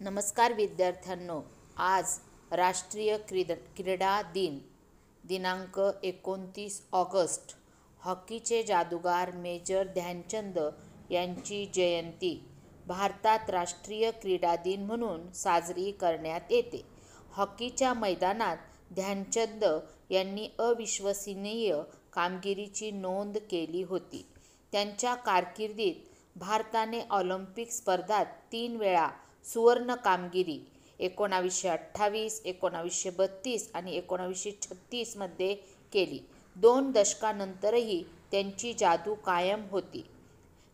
नमस्कार विद्यार्थ्यांनो, आज राष्ट्रीय क्रीडा दिन दिनांक 29 ऑगस्ट. हॉकीचे जादूगार मेजर ध्यानचंद यांची जयंती भारतात राष्ट्रीय क्रीडा दिन म्हणून साजरी करण्यात येते. हॉकीच्या मैदानात ध्यानचंद यांनी अविश्वसनीय कामगिरीची नोंद केली होती. त्यांच्या कारकिर्दीत भारताने ऑलिम्पिक स्पर्धात 3 वेळा सुवर्ण कामगिरी 1928, 1932 आणि 1936 मध्ये केली. 2 दशकांनंतरही त्यांची जादू कायम होती.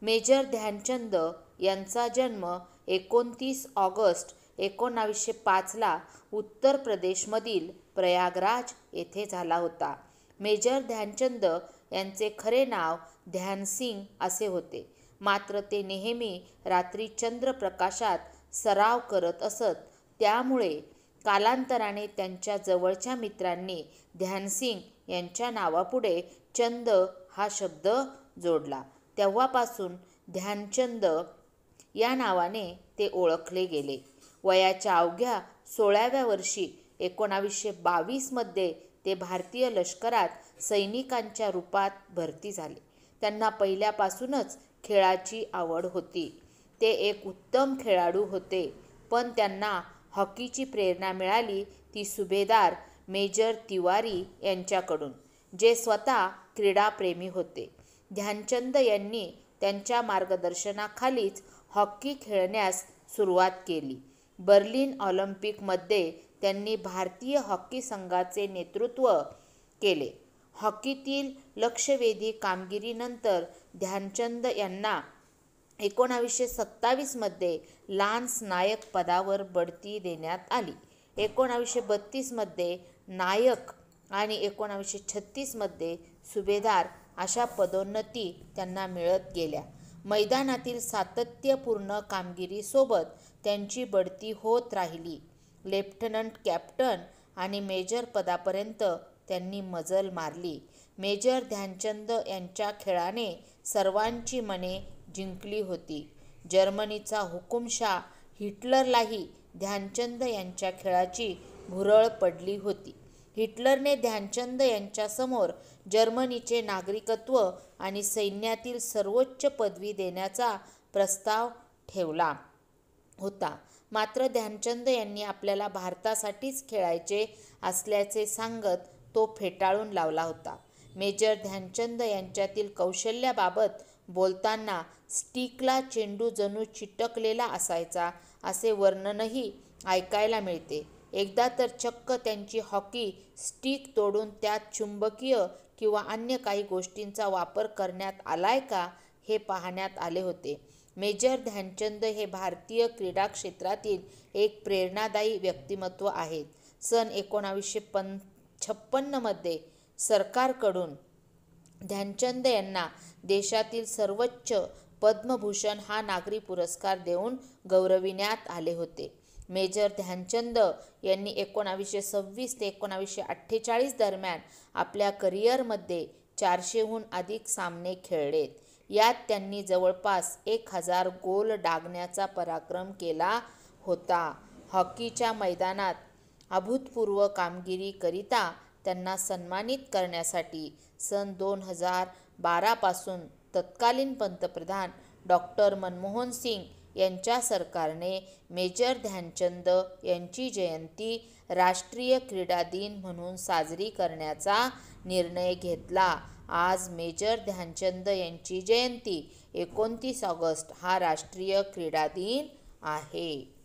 मेजर ध्यानचंद यांचा जन्म 29 ऑगस्ट 1905 ला उत्तर प्रदेशमधील प्रयागराज येथे झाला होता. मेजर ध्यानचंद यांचे खरे नाव ध्यानसिंग असे होते, मात्र ते नेहमी रात्री चंद्रप्रकाशात सराव करत असत. त्यामुळे कालांतराने त्यांच्या जवळच्या मित्रांनी ध्यानसिंग यांच्या नावापुढे चंद हा शब्द जोडला. तेव्हापासून ध्यानचंद या नावाने ते ओळखले गेले. वयाच्या अवघ्या 16व्या वर्षी 1922 मध्ये ते भारतीय लष्करात सैनिकांच्या रूपात भरती झाले. त्यांना पहिल्यापासूनच खेळाची आवड होती. ते एक उत्तम खेळाडू होते, पण त्यांना हॉकीची प्रेरणा मिळाली ती सुभेदार मेजर तिवारी यांच्याकडून, जे स्वतः क्रीडाप्रेमी होते. ध्यानचंद यांनी त्यांच्या मार्गदर्शनाखालीच हॉकी खेळण्यास सुरुवात केली. बर्लिन ऑलिम्पिकमध्ये त्यांनी भारतीय हॉकी संघाचे नेतृत्व केले. हॉकीतील लक्ष्यवेधी कामगिरीनंतर ध्यानचंद यांना 1927 मध्ये लान्स नायक पदावर बढती देण्यात आली. 1932 मध्ये नायक आणि 1936 मध्ये सुभेदार अशा पदोन्नती त्यांना मिळत गेल्या. मैदानातील सातत्यपूर्ण कामगिरीसोबत त्यांची बढती होत राहिली. लेफ्टनंट कॅप्टन आणि मेजर पदापर्यंत त्यांनी मजल मारली. मेजर ध्यानचंद यांच्या खेळाने सर्वांची मने जिंकली होती. जर्मनीचा हुकुमशहा हिटलरलाही ध्यानचंद यांच्या खेळाची भुरळ पडली होती. हिटलरने ध्यानचंद यांच्यासमोर जर्मनीचे नागरिकत्व आणि सैन्यातील सर्वोच्च पदवी देण्याचा प्रस्ताव ठेवला होता, मात्र ध्यानचंद यांनी आपल्याला भारतासाठीच खेळायचे असल्याचे सांगत तो फेटाळून लावला होता. मेजर ध्यानचंद यांच्यातील कौशल्याबाबत बोलताना स्टिकला चेंडू जणू चिटकलेला असायचा असे वर्णनही ऐकायला मिळते. एकदा तर चक्क त्यांची हॉकी स्टिक तोडून त्यात चुंबकीय किंवा अन्य काही गोष्टींचा वापर करण्यात आलाय का हे पाहण्यात आले होते. मेजर ध्यानचंद हे भारतीय क्रीडा क्षेत्रातील एक प्रेरणादायी व्यक्तिमत्व आहेत. सन 1956 मध्ये सरकारकडून ध्यानचंद यांना देशातील सर्वोच्च पद्मभूषण हा नागरी पुरस्कार देऊन गौरविण्यात आले होते. मेजर ध्यानचंद यांनी 1926 ते 1948 दरम्यान आपल्या करिअरमध्ये 400हून अधिक सामने खेळलेत. यात त्यांनी जवळपास 1000 गोल डागण्याचा पराक्रम केला होता. हॉकीच्या मैदानात अभूतपूर्व कामगिरीकरिता त्यांना सन्मानित करण्यासाठी सन 2012 पासून तत्कालीन पंतप्रधान डॉ. मनमोहन सिंग यांच्या सरकारने मेजर ध्यानचंद यांची जयंती राष्ट्रीय क्रीडा दिन म्हणून साजरी करण्याचा निर्णय घेतला. आज मेजर ध्यानचंद यांची जयंती 29 ऑगस्ट हा राष्ट्रीय क्रीडा दिन आहे.